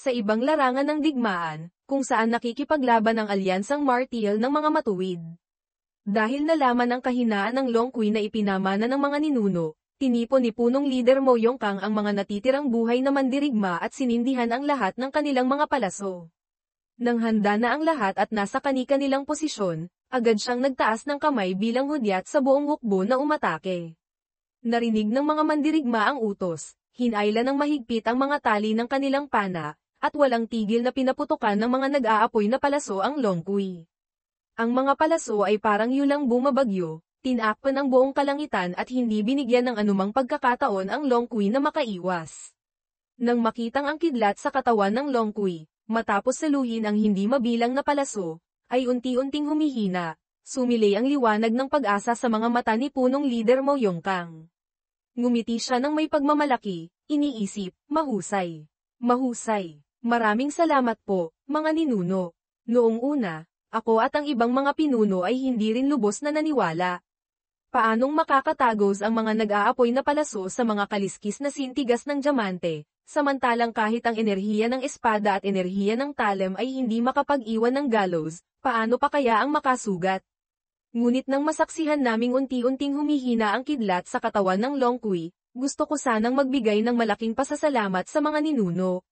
Sa ibang larangan ng digmaan, kung saan nakikipaglaban ang alyansang martial ng mga matuwid. Dahil nalaman ang kahinaan ng Long Kui na ipinamana ng mga ninuno, tinipon ni punong leader Mo Yongkang ang mga natitirang buhay na mandirigma at sinindihan ang lahat ng kanilang mga palaso. Nang handa na ang lahat at nasa kani-kanilang posisyon, agad siyang nagtaas ng kamay bilang hudyat sa buong hukbo na umatake. Narinig ng mga mandirigma ang utos, hinayla ng mahigpit ang mga tali ng kanilang pana, at walang tigil na pinaputukan ng mga nag-aapoy na palaso ang Long Kui. Ang mga palaso ay parang yulang bumabagyo, tinakpan ang buong kalangitan at hindi binigyan ng anumang pagkakataon ang Long Kui na makaiwas. Nang makitang ang kidlat sa katawan ng Long Kui, matapos saluhin ang hindi mabilang na palaso, ay unti-unting humihina, sumilay ang liwanag ng pag-asa sa mga mata ni punong leader Mo Yongkang. Ngumiti siya ng may pagmamalaki, iniisip, mahusay. Mahusay. Maraming salamat po, mga ninuno. Noong una, ako at ang ibang mga pinuno ay hindi rin lubos na naniwala. Paanong makakatagos ang mga nag-aapoy na palaso sa mga kaliskis na sintigas ng diamante, samantalang kahit ang enerhiya ng espada at enerhiya ng talem ay hindi makapag-iwan ng gallows, paano pa kaya ang makasugat? Ngunit nang masaksihan naming unti-unting humihina ang kidlat sa katawan ng Long Kui, gusto ko sanang magbigay ng malaking pasasalamat sa mga ninuno.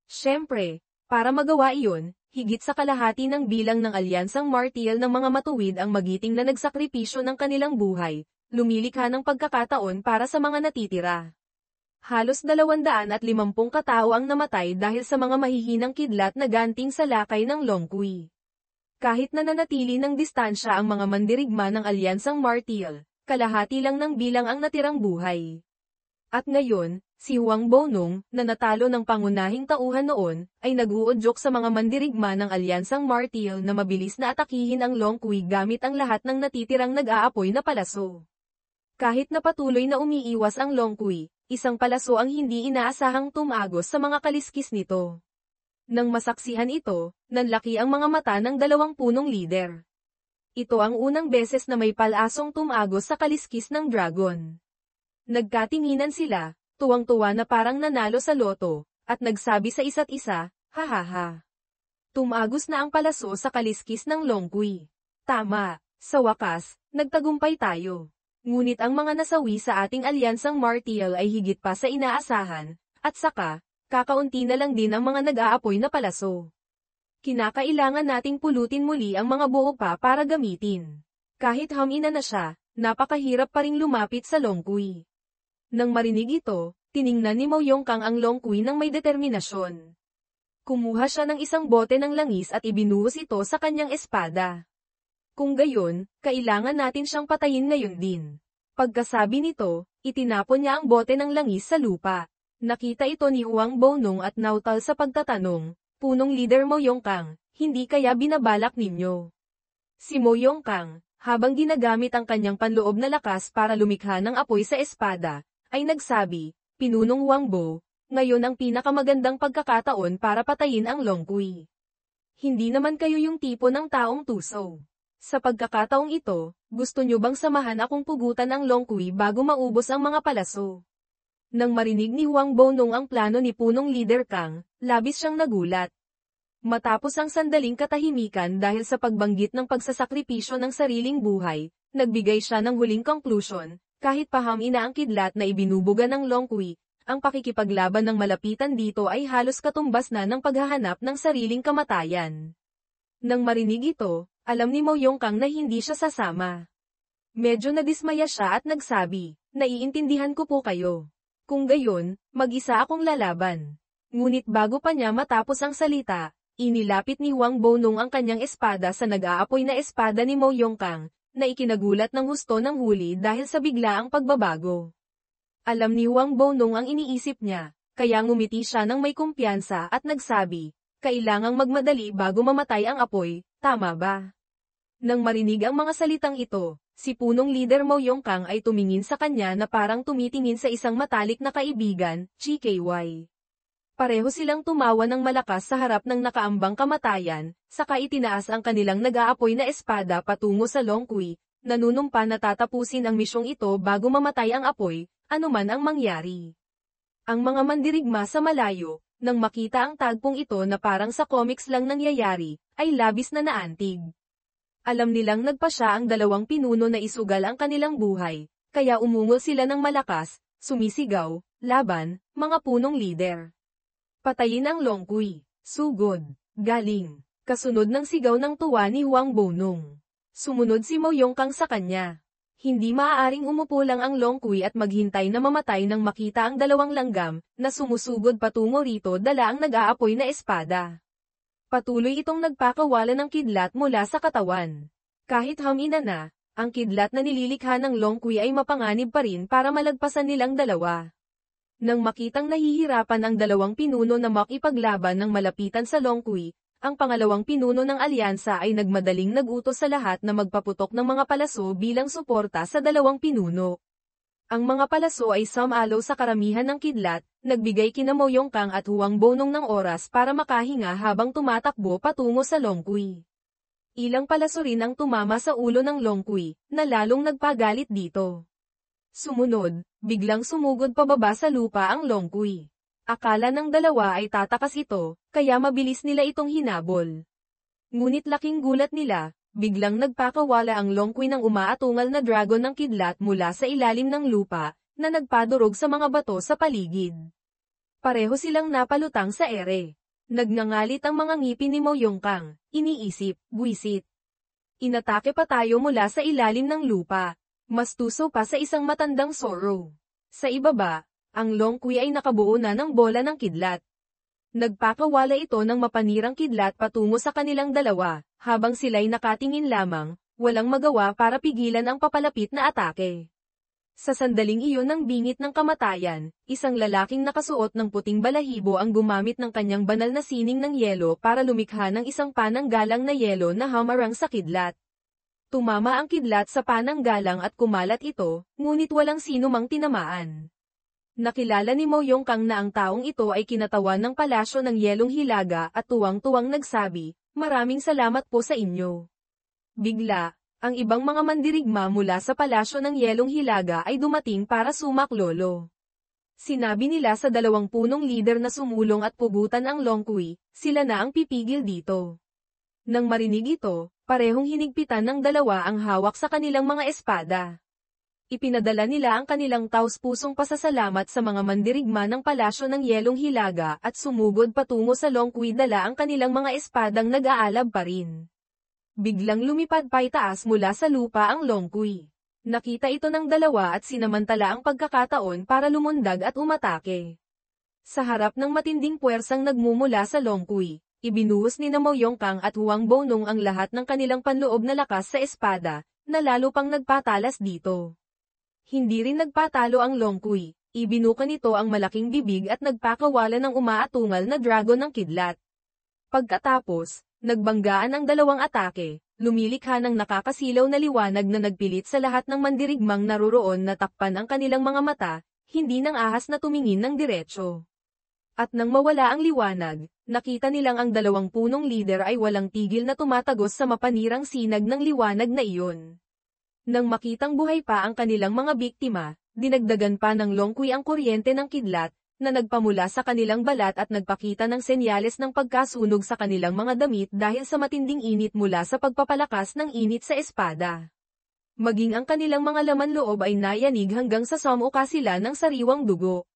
Siyempre, para magawa iyon, higit sa kalahati ng bilang ng alyansang martial ng mga matuwid ang magiting na nagsakripisyo ng kanilang buhay, lumilikha ng pagkakataon para sa mga natitira. Halos 250 katao ang namatay dahil sa mga mahihinang kidlat na ganting sa lakay ng Long Kui. Kahit nananatili ng distansya ang mga mandirigma ng alyansang martial, kalahati lang ng bilang ang natirang buhay. At ngayon, si Huang Bonong, na natalo ng pangunahing tauhan noon, ay nag-uudyok sa mga mandirigma ng alyansang martial na mabilis na atakihin ang Long Kui gamit ang lahat ng natitirang nag-aapoy na palaso. Kahit na patuloy na umiiwas ang Long Kui, isang palaso ang hindi inaasahang tumagos sa mga kaliskis nito. Nang masaksihan ito, nanlaki ang mga mata ng dalawang punong leader. Ito ang unang beses na may palasong tumagos sa kaliskis ng dragon. Nagkatinginan sila, tuwang-tuwa na parang nanalo sa loto, at nagsabi sa isa't isa, ha. Tumagos na ang palaso sa kaliskis ng Long Kui. Tama, sa wakas, nagtagumpay tayo. Ngunit ang mga nasawi sa ating alyansang martial ay higit pa sa inaasahan, at saka, kakaunti na lang din ang mga nag-aapoy na palaso. Kinakailangan nating pulutin muli ang mga buo pa para gamitin. Kahit hamina na siya, napakahirap pa ring lumapit sa Long Kui. Nang marinig ito, tiningnan ni Mo Yongkang ang Long Kui ng may determinasyon. Kumuha siya ng isang bote ng langis at ibinuhos ito sa kanyang espada. Kung gayon, kailangan natin siyang patayin ngayon din. Pagkasabi nito, itinapon niya ang bote ng langis sa lupa. Nakita ito ni Huang Bonong at nautal sa pagtatanong, punong leader Mo Yongkang, hindi kaya binabalak ninyo? Si Mo Yongkang, habang ginagamit ang kanyang panloob na lakas para lumikha ng apoy sa espada, ay nagsabi, Pinunong Huang Bo, ngayon ang pinakamagandang pagkakataon para patayin ang Long Kui. Hindi naman kayo yung tipo ng taong tuso. Sa pagkakataong ito, gusto nyo bang samahan akong pugutan ang Long Kui bago maubos ang mga palaso? Nang marinig ni Huang Bonong ang plano ni punong leader Kang, labis siyang nagulat. Matapos ang sandaling katahimikan dahil sa pagbanggit ng pagsasakripisyo ng sariling buhay, nagbigay siya ng huling conclusion. Kahit pahamina ang kidlat na ibinubuga ng Long Kui, ang pakikipaglaban ng malapitan dito ay halos katumbas na ng paghahanap ng sariling kamatayan. Nang marinig ito, alam ni Mo Yongkang na hindi siya sasama. Medyo nadismaya siya at nagsabi, naiintindihan ko po kayo. Kung gayon, mag-isa akong lalaban. Ngunit bago pa niya matapos ang salita, inilapit ni Huang Bonong ang kanyang espada sa nag-aapoy na espada ni Mo Yongkang, na ikinagulat ng husto ng huli dahil sa biglaang pagbabago. Alam ni Huang Bonong ang iniisip niya, kaya ngumiti siya ng may kumpiyansa at nagsabi, kailangang magmadali bago mamatay ang apoy, tama ba? Nang marinig ang mga salitang ito, si punong leader Mo Yongkang ay tumingin sa kanya na parang tumitingin sa isang matalik na kaibigan, GKY. Pareho silang tumawa ng malakas sa harap ng nakaambang kamatayan, saka itinaas ang kanilang nag-aapoy na espada patungo sa Long Kui, nanunumpa na tatapusin ang misyong ito bago mamatay ang apoy, anuman ang mangyari. Ang mga mandirigma sa malayo, Nang makita ang tagpong ito na parang sa comics lang nangyayari, ay labis na naantig. Alam nilang nagpa siya ang dalawang pinuno na isugal ang kanilang buhay, kaya umungol sila ng malakas, sumisigaw, laban, mga punong lider. Patayin ang Long Kui, sugod, galing, kasunod ng sigaw ng tuwa ni Huang Bonong. Sumunod si Mo Yongkang sa kanya. Hindi maaaring umupo lang ang Long Kui at maghintay na mamatay nang makita ang dalawang langgam, na sumusugod patungo rito dala ang nag-aapoy na espada. Patuloy itong nagpakawala ng kidlat mula sa katawan. Kahit hamina na, ang kidlat na nililikha ng Long Kui ay mapanganib pa rin para malagpasan nilang dalawa. Nang makitang nahihirapan ang dalawang pinuno na makipaglaban ng malapitan sa Long Kui, ang pangalawang pinuno ng alyansa ay nagmadaling nagutos sa lahat na magpaputok ng mga palaso bilang suporta sa dalawang pinuno. Ang mga palaso ay sumalo sa karamihan ng kidlat, nagbigay kina Mo Yongkang at Huang Bonong ng oras para makahinga habang tumatakbo patungo sa Long Kui. Ilang palaso rin ang tumama sa ulo ng Long Kui, na lalong nagpagalit dito. Sumunod, biglang sumugod pababa sa lupa ang Long Kui. Akala ng dalawa ay tatakas ito, kaya mabilis nila itong hinabol. Ngunit laking gulat nila, biglang nagpakawala ang Long Kui ng umaatungal na dragon ng kidlat mula sa ilalim ng lupa, na nagpadurog sa mga bato sa paligid. Pareho silang napalutang sa ere. Nagngangalit ang mga ngipin ni Mo Yongkang, iniisip, buwisit. Inatake pa tayo mula sa ilalim ng lupa. Mas tuso pa sa isang matandang Zoro. Sa ibaba, ang Long Kui ay nakabuo na ng bola ng kidlat. Nagpakawala ito ng mapanirang kidlat patungo sa kanilang dalawa, habang sila'y nakatingin lamang, walang magawa para pigilan ang papalapit na atake. Sa sandaling iyon ng bingit ng kamatayan, isang lalaking nakasuot ng puting balahibo ang gumamit ng kanyang banal na sining ng yelo para lumikha ng isang pananggalang na yelo na hamarang sa kidlat. Tumama ang kidlat sa pananggalang at kumalat ito, ngunit walang sino mang tinamaan. Nakilala ni Mo Yongkang na ang taong ito ay kinatawan ng palasyo ng Yelong Hilaga at tuwang-tuwang nagsabi, "Maraming salamat po sa inyo." Bigla, ang ibang mga mandirigma mula sa palasyo ng Yelong Hilaga ay dumating para sumaklolo. Sinabi nila sa dalawang punong lider na sumulong at pugutan ang Long Kui, sila na ang pipigil dito. Nang marinig ito, parehong hinigpitan ng dalawa ang hawak sa kanilang mga espada. Ipinadala nila ang kanilang taus-pusong pasasalamat sa mga mandirigma ng palasyo ng Yelong Hilaga at sumugod patungo sa Long Kui dala ang kanilang mga espadang nag-aalab pa rin. Biglang lumipad paitaas mula sa lupa ang Long Kui. Nakita ito ng dalawa at sinamantala ang pagkakataon para lumundag at umatake. Sa harap ng matinding puwersang nagmumula sa Long Kui, ibinuhos ni Mo Yongkang at Huang Bonong ang lahat ng kanilang panloob na lakas sa espada, na lalo pang nagpatalas dito. Hindi rin nagpatalo ang Long Kui, ibinuka nito ang malaking bibig at nagpakawala ng umaatungal na dragon ng kidlat. Pagkatapos, nagbanggaan ang dalawang atake, lumilikha ng nakakasilaw na liwanag na nagpilit sa lahat ng mandirigmang naruroon na takpan ang kanilang mga mata, hindi nang ahas na tumingin ng diretsyo. At nang mawala ang liwanag, nakita nilang ang dalawang punong lider ay walang tigil na tumatagos sa mapanirang sinag ng liwanag na iyon. Nang makitang buhay pa ang kanilang mga biktima, dinagdagan pa ng Long Kui ang kuryente ng kidlat, na nagpamula sa kanilang balat at nagpakita ng senyales ng pagkasunog sa kanilang mga damit dahil sa matinding init mula sa pagpapalakas ng init sa espada. Maging ang kanilang mga laman loob ay nayanig hanggang sa sumuka sila ng sariwang dugo.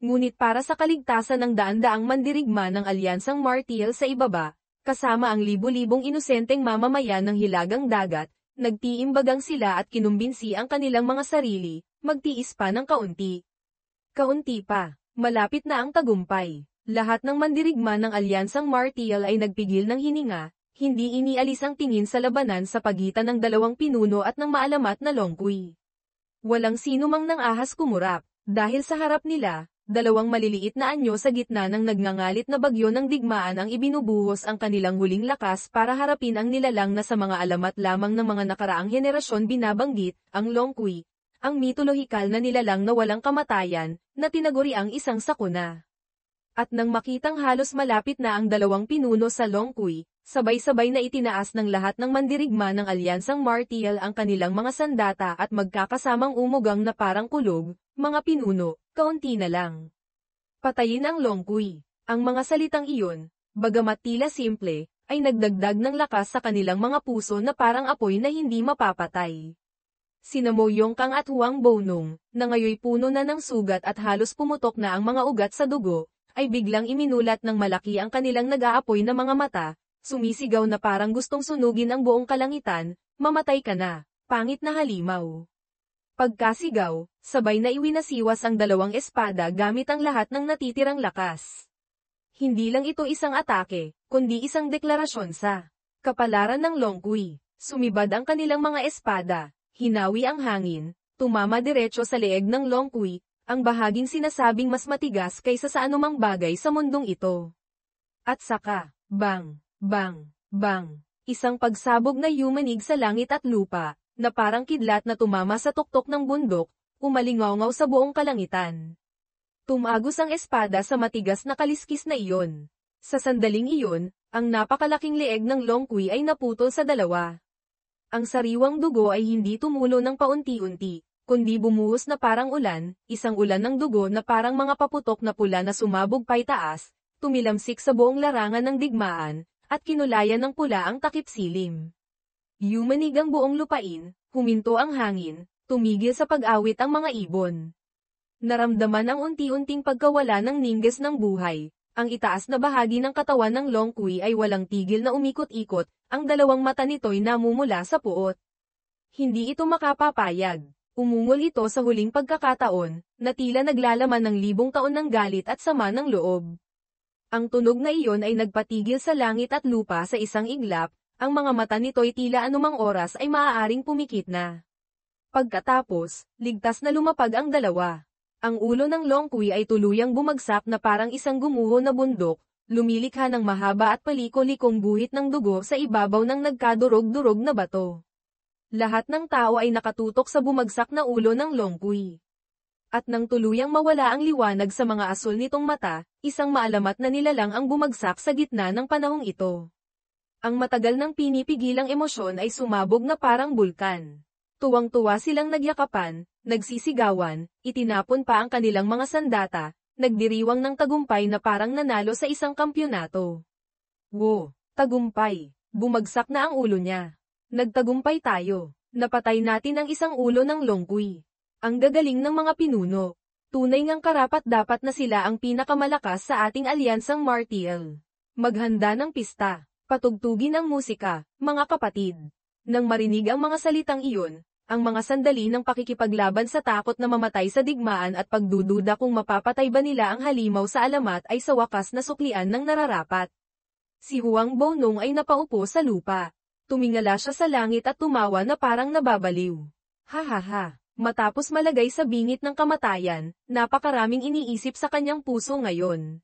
Ngunit para sa kaligtasan ng daan-daang mandirigma ng alyansang Martial sa ibaba, kasama ang libu-libong inosenteng mamamayan ng Hilagang Dagat, nagtiimbagang sila at kinumbinsi ang kanilang mga sarili, magtiis pa ng kaunti. Kaunti pa, malapit na ang tagumpay. Lahat ng mandirigma ng alyansang Martial ay nagpigil ng hininga, hindi inialis ang tingin sa labanan sa pagitan ng dalawang pinuno at ng maalamat na Long Kui. Walang sino mang nang ahas kumurap, dahil sa harap nila, dalawang maliliit na anyo sa gitna ng nagngangalit na bagyo ng digmaan ang ibinubuhos ang kanilang huling lakas para harapin ang nilalang na sa mga alamat lamang ng mga nakaraang henerasyon binabanggit, ang Long Kui, ang mitolohikal na nilalang na walang kamatayan, na tinaguri ang isang sakuna. At nang makitang halos malapit na ang dalawang pinuno sa Long Kui, sabay-sabay na itinaas ng lahat ng mandirigma ng alyansang Martial ang kanilang mga sandata at magkakasamang umugang na parang kulog, mga pinuno, kaunti na lang. Patayin ang Long Kui. Ang mga salitang iyon, bagamat tila simple, ay nagdagdag ng lakas sa kanilang mga puso na parang apoy na hindi mapapatay. Sina Mo Yongkang at Huang Bonong, na ngayoy puno na ng sugat at halos pumutok na ang mga ugat sa dugo, ay biglang iminulat ng malaki ang kanilang nag-aapoy na mga mata, sumisigaw na parang gustong sunugin ang buong kalangitan, mamatay ka na, pangit na halimaw. Pagkasigaw, sabay na iwinasiwas ang dalawang espada gamit ang lahat ng natitirang lakas. Hindi lang ito isang atake, kundi isang deklarasyon sa kapalaran ng Long Kui. Sumibad ang kanilang mga espada, hinawi ang hangin, tumama diretso sa leeg ng Long Kui, ang bahaging sinasabing mas matigas kaysa sa anumang bagay sa mundong ito. At saka, bang, bang, bang, isang pagsabog na yumanig sa langit at lupa, na parang kidlat na tumama sa tuktok ng bundok, umalingaw sa buong kalangitan. Tumagos ang espada sa matigas na kaliskis na iyon. Sa sandaling iyon, ang napakalaking leeg ng Long Kui ay naputol sa dalawa. Ang sariwang dugo ay hindi tumulo ng paunti-unti, kundi bumuhos na parang ulan, isang ulan ng dugo na parang mga paputok na pula na sumabog paitaas, tumilamsik sa buong larangan ng digmaan, at kinulayan ng pula ang takip silim. Yumanig ang buong lupain, huminto ang hangin, tumigil sa pag-awit ang mga ibon. Naramdaman ang unti-unting pagkawala ng ningges ng buhay. Ang itaas na bahagi ng katawan ng Long Kui ay walang tigil na umikot-ikot, ang dalawang mata nito'y namumula sa puot. Hindi ito makapapayag. Umungol ito sa huling pagkakataon, na tila naglalaman ng libong taon ng galit at sama ng loob. Ang tunog na iyon ay nagpatigil sa langit at lupa sa isang iglap, ang mga mata nito'y tila anumang oras ay maaaring pumikit na. Pagkatapos, ligtas na lumapag ang dalawa. Ang ulo ng Long Kui ay tuluyang bumagsak na parang isang gumuho na bundok, lumilikha ng mahaba at paliko-likong guhit ng dugo sa ibabaw ng nagkadurog-durog na bato. Lahat ng tao ay nakatutok sa bumagsak na ulo ng Long Kui. At nang tuluyang mawala ang liwanag sa mga asul nitong mata, isang maalamat na nilalang ang bumagsak sa gitna ng panahong ito. Ang matagal ng pinipigilang emosyon ay sumabog na parang bulkan. Tuwang-tuwa silang nagyakapan, nagsisigawan, itinapon pa ang kanilang mga sandata, nagdiriwang ng tagumpay na parang nanalo sa isang kampyonato. Wow! Tagumpay! Bumagsak na ang ulo niya. Nagtagumpay tayo. Napatay natin ang isang ulo ng Long Kui. Ang gagaling ng mga pinuno. Tunay ngang karapat-dapat na sila ang pinakamalakas sa ating alyansang martial. Maghanda ng pista. Patugtugin ang musika, mga kapatid. Nang marinig ang mga salitang iyon, ang mga sandali ng pakikipaglaban sa takot na mamatay sa digmaan at pagdududa kung mapapatay ba nila ang halimaw sa alamat ay sa wakas na suklian ng nararapat. Si Huang Bonong ay napaupo sa lupa. Tumingala siya sa langit at tumawa na parang nababaliw. Ha ha ha. Matapos malagay sa bingit ng kamatayan, napakaraming iniisip sa kanyang puso ngayon.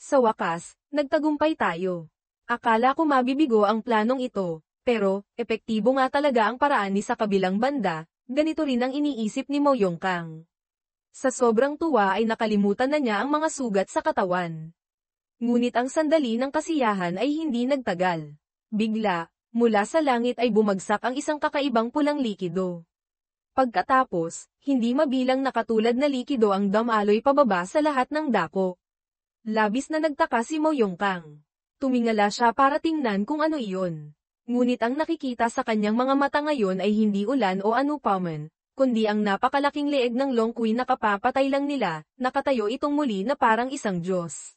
Sa wakas, nagtagumpay tayo. Akala ko mabibigo ang planong ito, pero, epektibo nga talaga ang paraan ni sa kabilang banda, ganito rin ang iniisip ni Mo Yongkang. Sa sobrang tuwa ay nakalimutan na niya ang mga sugat sa katawan. Ngunit ang sandali ng kasiyahan ay hindi nagtagal. Bigla, mula sa langit ay bumagsak ang isang kakaibang pulang likido. Pagkatapos, hindi mabilang na katulad na likido ang damaloy pababa sa lahat ng dako. Labis na nagtaka si Mo Yongkang. Tumingala siya para tingnan kung ano iyon. Ngunit ang nakikita sa kanyang mga mata ngayon ay hindi ulan o anupaman, kundi ang napakalaking leeg ng Long Kui na kapapatay lang nila, nakatayo itong muli na parang isang Diyos.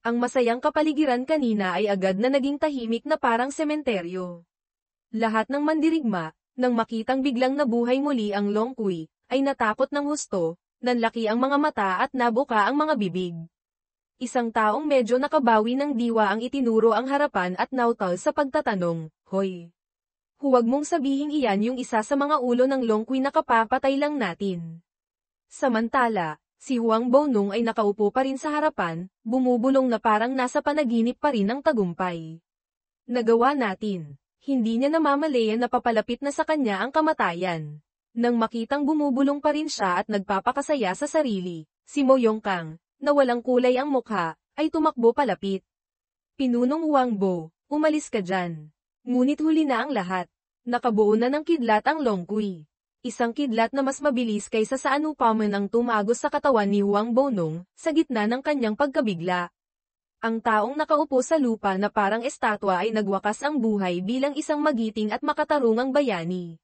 Ang masayang kapaligiran kanina ay agad na naging tahimik na parang sementeryo. Lahat ng mandirigma, nang makitang biglang nabuhay muli ang Long Kui, ay natakot ng husto, nanlaki ang mga mata at nabuka ang mga bibig. Isang taong medyo nakabawi ng diwa ang itinuro ang harapan at nautal sa pagtatanong, Hoy! Huwag mong sabihin iyan yung isa sa mga ulo ng Long Kui na kapapatay lang natin. Samantala, si Huang Bonong ay nakaupo pa rin sa harapan, bumubulong na parang nasa panaginip pa rin ng tagumpay. Nagawa natin. Hindi niya namamalayan na papalapit na sa kanya ang kamatayan. Nang makitang bumubulong pa rin siya at nagpapakasaya sa sarili, si Mo Yongkang, na walang kulay ang mukha, ay tumakbo palapit. Pinunong Huang Bo, umalis ka dyan. Ngunit huli na ang lahat. Nakabuo na ng kidlat ang Long Kui. Isang kidlat na mas mabilis kaysa sa anupaman ang tumagos sa katawan ni Huang Bonong, sa gitna ng kanyang pagkabigla. Ang taong nakaupo sa lupa na parang estatwa ay nagwakas ang buhay bilang isang magiting at makatarungang bayani.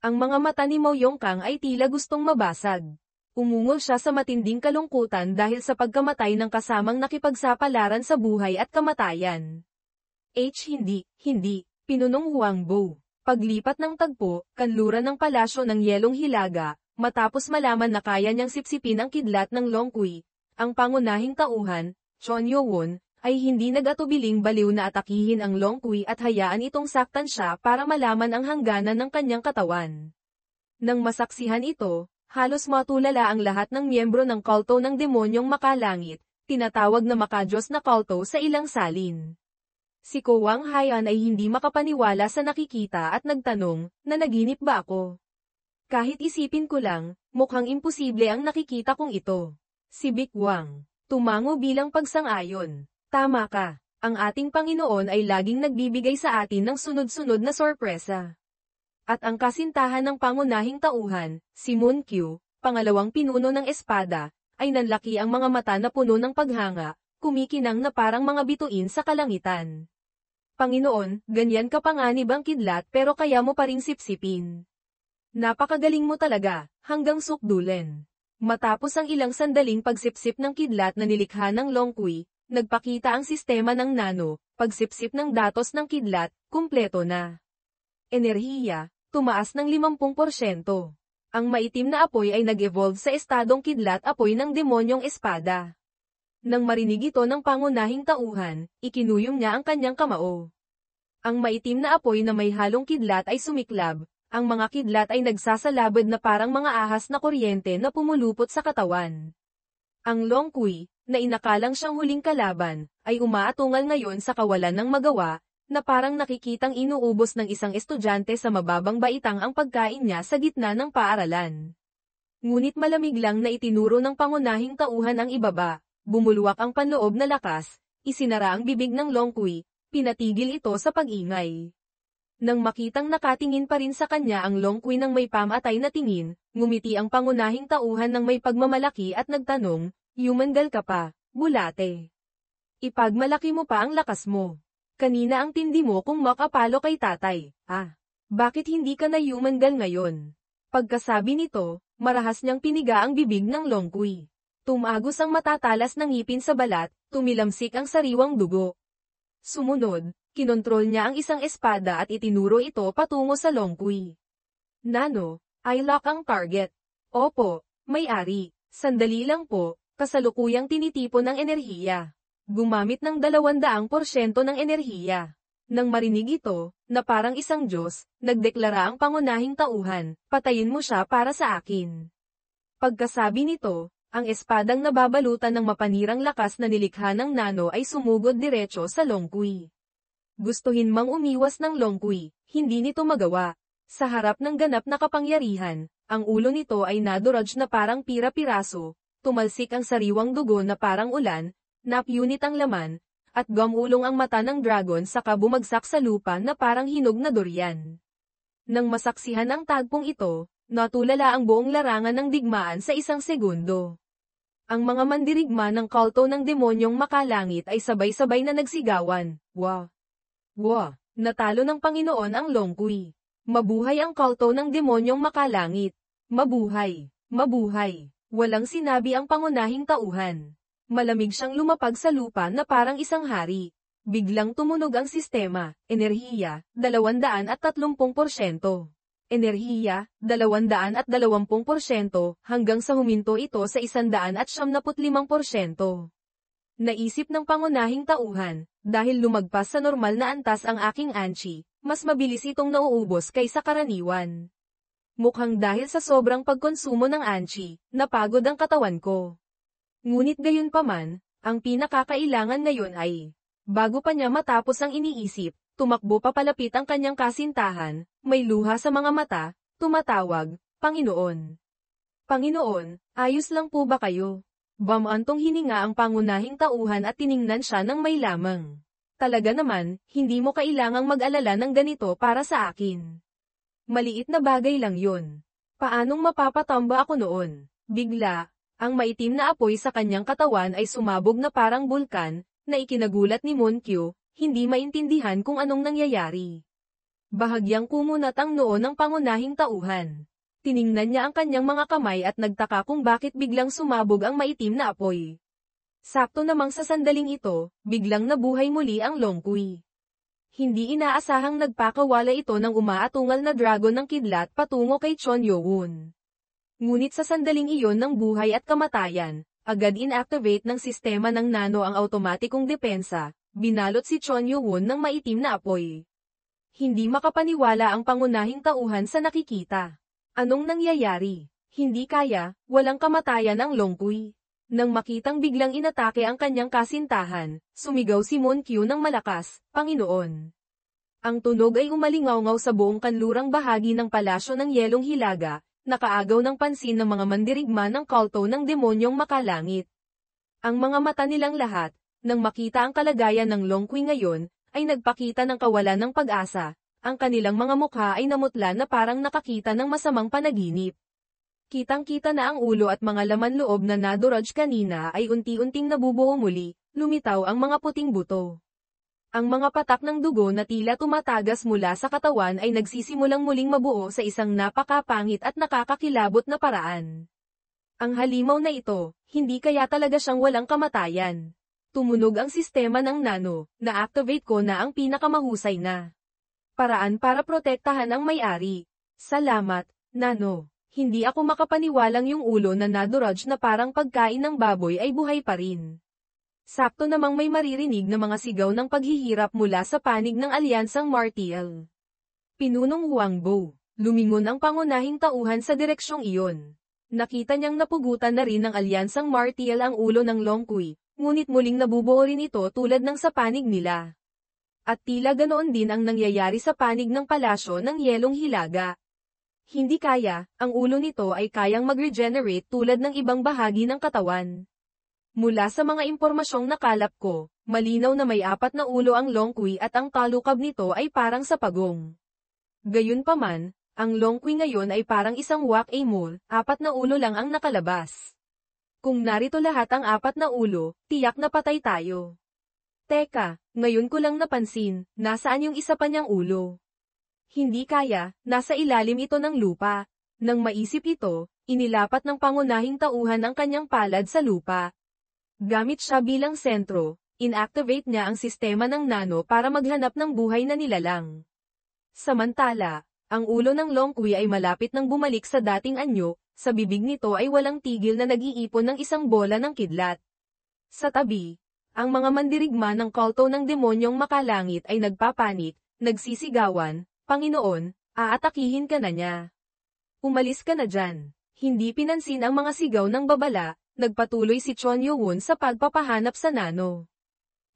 Ang mga mata ni Mo Yongkang ay tila gustong mabasag. Umungol siya sa matinding kalungkutan dahil sa pagkamatay ng kasamang nakipagsapalaran sa buhay at kamatayan. Hindi, pinunong Huang Bo. Paglipat ng tagpo, kanluran ng palasyo ng Yelong Hilaga, matapos malaman na kaya niyang sipsipin ang kidlat ng Longqi, ang pangunahing tauhan, Chon Yo-won, ay hindi nag-atubiling baliw na atakihin ang Longqi at hayaan itong saktan siya para malaman ang hangganan ng kanyang katawan. Nang masaksihan ito, halos matulala ang lahat ng miyembro ng kulto ng demonyong makalangit, tinatawag na makadiyos na kulto sa ilang salin. Si Ko Wang Haian ay hindi makapaniwala sa nakikita at nagtanong, nanaginip ba ako? Kahit isipin ko lang, mukhang imposible ang nakikita kong ito. Si Vic Wang tumango bilang pagsang-ayon. Tama ka, ang ating Panginoon ay laging nagbibigay sa atin ng sunod-sunod na sorpresa. At ang kasintahan ng pangunahing tauhan, si Moon Q, pangalawang pinuno ng espada, ay nanlaki ang mga mata na puno ng paghanga, kumikinang na parang mga bituin sa kalangitan. Panginoon, ganyan ka panganib ang kidlat pero kaya mo pa ring sipsipin. Napakagaling mo talaga, hanggang sukdulen. Matapos ang ilang sandaling pagsipsip ng kidlat na nilikha ng Longqi, nagpakita ang sistema ng nano, pagsipsip ng datos ng kidlat, kumpleto na. Enerhiya, tumaas ng 50%. Ang maitim na apoy ay nag-evolve sa estadong kidlat apoy ng demonyong espada. Nang marinig ito ng pangunahing tauhan, ikinuyom niya ang kanyang kamao. Ang maitim na apoy na may halong kidlat ay sumiklab. Ang mga kidlat ay nagsasalabad na parang mga ahas na kuryente na pumulupot sa katawan. Ang Longqi, na inakalang siyang huling kalaban, ay umaatungal ngayon sa kawalan ng magawa, na parang nakikitang inuubos ng isang estudyante sa mababang baitang ang pagkain niya sa gitna ng paaralan. Ngunit malamig lang na itinuro ng pangunahing tauhan ang ibaba, bumulwak ang panloob na lakas, isinara ang bibig ng Longqi, pinatigil ito sa pag-ingay. Nang makitang nakatingin pa rin sa kanya ang Longqi ng may pamatay na tingin, ngumiti ang pangunahing tauhan ng may pagmamalaki at nagtanong, "Yumangal ka pa, bulate. Ipagmalaki mo pa ang lakas mo. Kanina ang tindi mo kung makapalo kay tatay, bakit hindi ka na yumangal ngayon?" Pagkasabi nito, marahas niyang piniga ang bibig ng Longqi. Tumagos ang matatalas ng ngipin sa balat, tumilamsik ang sariwang dugo. Sumunod, kinontrol niya ang isang espada at itinuro ito patungo sa Longqi. Nano, I lock ang target. Opo, may-ari. Sandali lang po, kasalukuyang tinitipon ng enerhiya. Gumamit ng 200% ng enerhiya. Nang marinig ito, na parang isang Diyos, nagdeklara ang pangunahing tauhan, patayin mo siya para sa akin. Pagkasabi nito, ang espadang nababalutan ng mapanirang lakas na nilikha ng nano ay sumugod diretso sa Longqi. Gustuhin mang umiwas ng Longqi, hindi nito magawa. Sa harap ng ganap na kapangyarihan, ang ulo nito ay naduraj na parang pira-piraso, tumalsik ang sariwang dugo na parang ulan, napyunit ang laman, at gumulong ang mata ng dragon saka bumagsak sa lupa na parang hinog na durian. Nang masaksihan ang tagpong ito, natulala ang buong larangan ng digmaan sa isang segundo. Ang mga mandirigma ng kulto ng demonyong makalangit ay sabay-sabay na nagsigawan, "Wah! Wah!" Natalo ng Panginoon ang Longqi. Mabuhay ang kulto ng demonyong makalangit. Mabuhay! Mabuhay! Walang sinabi ang pangunahing tauhan. Malamig siyang lumapag sa lupa na parang isang hari. Biglang tumunog ang sistema, enerhiya, 230%. Enerhiya, 220% hanggang sa huminto ito sa 175%. Naisip ng pangunahing tauhan, dahil lumagpas sa normal na antas ang aking anchi, mas mabilis itong nauubos kaysa karaniwan. Mukhang dahil sa sobrang pagkonsumo ng anchi, napagod ang katawan ko. Ngunit gayunpaman, ang pinakakailangan ngayon ay, bago pa niya matapos ang iniisip, tumakbo papalapit ang kanyang kasintahan, may luha sa mga mata, tumatawag, "Panginoon. Panginoon, ayos lang po ba kayo?" Bamantong hininga ang pangunahing tauhan at tiningnan siya ng may lamang. "Talaga naman, hindi mo kailangang mag-alala ng ganito para sa akin. Maliit na bagay lang yun. Paanong mapapatamba ako noon?" Bigla, ang maitim na apoy sa kanyang katawan ay sumabog na parang bulkan, na ikinagulat ni Monkyo, hindi maintindihan kung anong nangyayari. Bahagyang kumunat ang noo ng pangunahing tauhan. Tiningnan niya ang kanyang mga kamay at nagtaka kung bakit biglang sumabog ang maitim na apoy. Sakto namang sa sandaling ito, biglang nabuhay muli ang Longqui. Hindi inaasahang nagpakawala ito ng umaatungal na dragon ng kidlat patungo kay Chon Yo-won. Ngunit sa sandaling iyon ng buhay at kamatayan, agad inactivate ng sistema ng nano ang automatikong depensa, binalot si Chon Yo-won ng maitim na apoy. Hindi makapaniwala ang pangunahing tauhan sa nakikita. Anong nangyayari? Hindi kaya, walang kamatayan ang Longqui. Nang makitang biglang inatake ang kanyang kasintahan, sumigaw si Monkyo ng malakas, Panginoon. Ang tunog ay umalingaw-ngaw sa buong kanlurang bahagi ng palasyo ng Yelong Hilaga, nakaagaw ng pansin ng mga mandirigma ng kulto ng demonyong makalangit. Ang mga mata nilang lahat, nang makita ang kalagayan ng Longqui ngayon, ay nagpakita ng kawalan ng pag-asa. Ang kanilang mga mukha ay namutla na parang nakakita ng masamang panaginip. Kitang-kita na ang ulo at mga laman loob na naduraj kanina ay unti-unting nabubuo muli, lumitaw ang mga puting buto. Ang mga patak ng dugo na tila tumatagas mula sa katawan ay nagsisimulang muling mabuo sa isang napakapangit at nakakakilabot na paraan. Ang halimaw na ito, hindi kaya talaga siyang walang kamatayan. Tumunog ang sistema ng nano, na-activate ko na ang pinakamahusay na paraan para protektahan ang may-ari. Salamat, nano. Hindi ako makapaniwalang yung ulo na naduraj na parang pagkain ng baboy ay buhay pa rin. Sakto namang may maririnig na mga sigaw ng paghihirap mula sa panig ng alyansang Martial. Pinunong Huangbo, lumingon ang pangunahing tauhan sa direksyong iyon. Nakita niyang napugutan na rin ng alyansang Martial ang ulo ng Longqui, ngunit muling nabubuo rin ito tulad ng sa panig nila. At tila ganoon din ang nangyayari sa panig ng palasyo ng Yelong Hilaga. Hindi kaya, ang ulo nito ay kayang mag-regenerate tulad ng ibang bahagi ng katawan. Mula sa mga impormasyong nakalap ko, malinaw na may 4 na ulo ang Longqui at ang talukab nito ay parang sa pagong. Gayunpaman, ang Longqui ngayon ay parang isang whack-a-mole, 4 na ulo lang ang nakalabas. Kung narito lahat ang 4 na ulo, tiyak na patay tayo. Teka, ngayon ko lang napansin, nasaan yung isa pa niyang ulo? Hindi kaya, nasa ilalim ito ng lupa. Nang maisip ito, inilapat ng pangunahing tauhan ang kanyang palad sa lupa. Gamit siya bilang sentro, inactivate niya ang sistema ng nano para maghanap ng buhay na nilalang. Samantala, ang ulo ng Longqui ay malapit nang bumalik sa dating anyo, sa bibig nito ay walang tigil na nag-iipon ng isang bola ng kidlat. Sa tabi, ang mga mandirigma ng kulto ng demonyong makalangit ay nagpapanik, nagsisigawan, Panginoon, aatakihin ka na niya. Umalis ka na dyan. Hindi pinansin ang mga sigaw ng babala, nagpatuloy si Chon Yo-won sa pagpapahanap sa nano.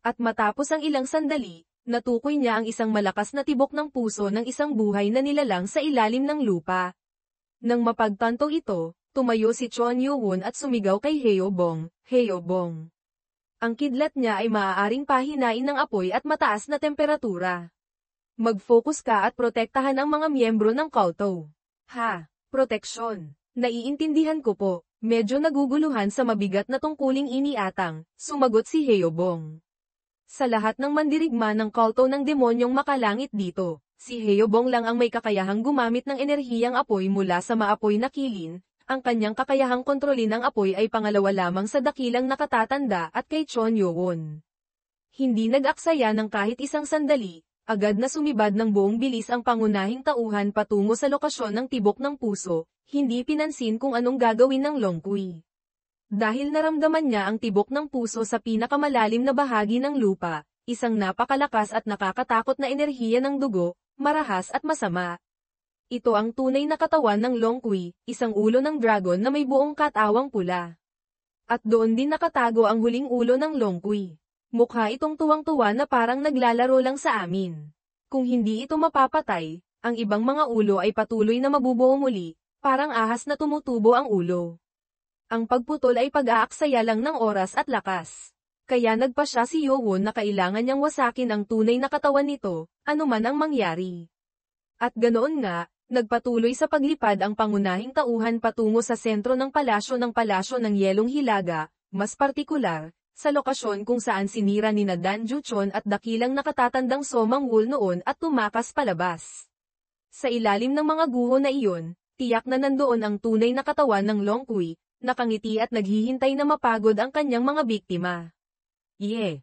At matapos ang ilang sandali, natukoy niya ang isang malakas na tibok ng puso ng isang buhay na nilalang sa ilalim ng lupa. Nang mapagtanto ito, tumayo si Chon Yo-won at sumigaw kay Heobong, Heobong. Ang kidlat niya ay maaaring pahinain ng apoy at mataas na temperatura. Mag-focus ka at protektahan ang mga miyembro ng kulto. Ha, proteksyon. Naiintindihan ko po. Medyo naguguluhan sa mabigat na tungkuling iniatang, sumagot si Heobong. Sa lahat ng mandirigma ng kulto ng demonyong makalangit dito, si Heobong lang ang may kakayahang gumamit ng enerhiyang apoy mula sa maapoy na kilin, ang kanyang kakayahang kontrolin ang apoy ay pangalawa lamang sa dakilang nakatatanda at kay Chon Yo-won. Hindi nag-aksaya ng kahit isang sandali, agad na sumibad ng buong bilis ang pangunahing tauhan patungo sa lokasyon ng tibok ng puso, hindi pinansin kung anong gagawin ng Longqui. Dahil naramdaman niya ang tibok ng puso sa pinakamalalim na bahagi ng lupa, isang napakalakas at nakakatakot na enerhiya ng dugo, marahas at masama. Ito ang tunay na katawan ng Longqui, isang ulo ng dragon na may buong katawang pula. At doon din nakatago ang huling ulo ng Longqui. Mukha itong tuwang-tuwa na parang naglalaro lang sa amin. Kung hindi ito mapapatay, ang ibang mga ulo ay patuloy na mabubuo muli, parang ahas na tumutubo ang ulo. Ang pagputol ay pag-aaksaya lang ng oras at lakas. Kaya nagpasya si Yo-won na kailangan niyang wasakin ang tunay na katawan nito, anuman ang mangyari. At ganoon nga, nagpatuloy sa paglipad ang pangunahing tauhan patungo sa sentro ng palasyo ng Yelong Hilaga, mas partikular, sa lokasyon kung saan sinira ni Dan Juchon at dakilang nakatatandang Somang Wol noon at tumakas palabas. Sa ilalim ng mga guho na iyon, tiyak na nandoon ang tunay na katawan ng Long Kui, nakangiti at naghihintay na mapagod ang kanyang mga biktima. Yeah.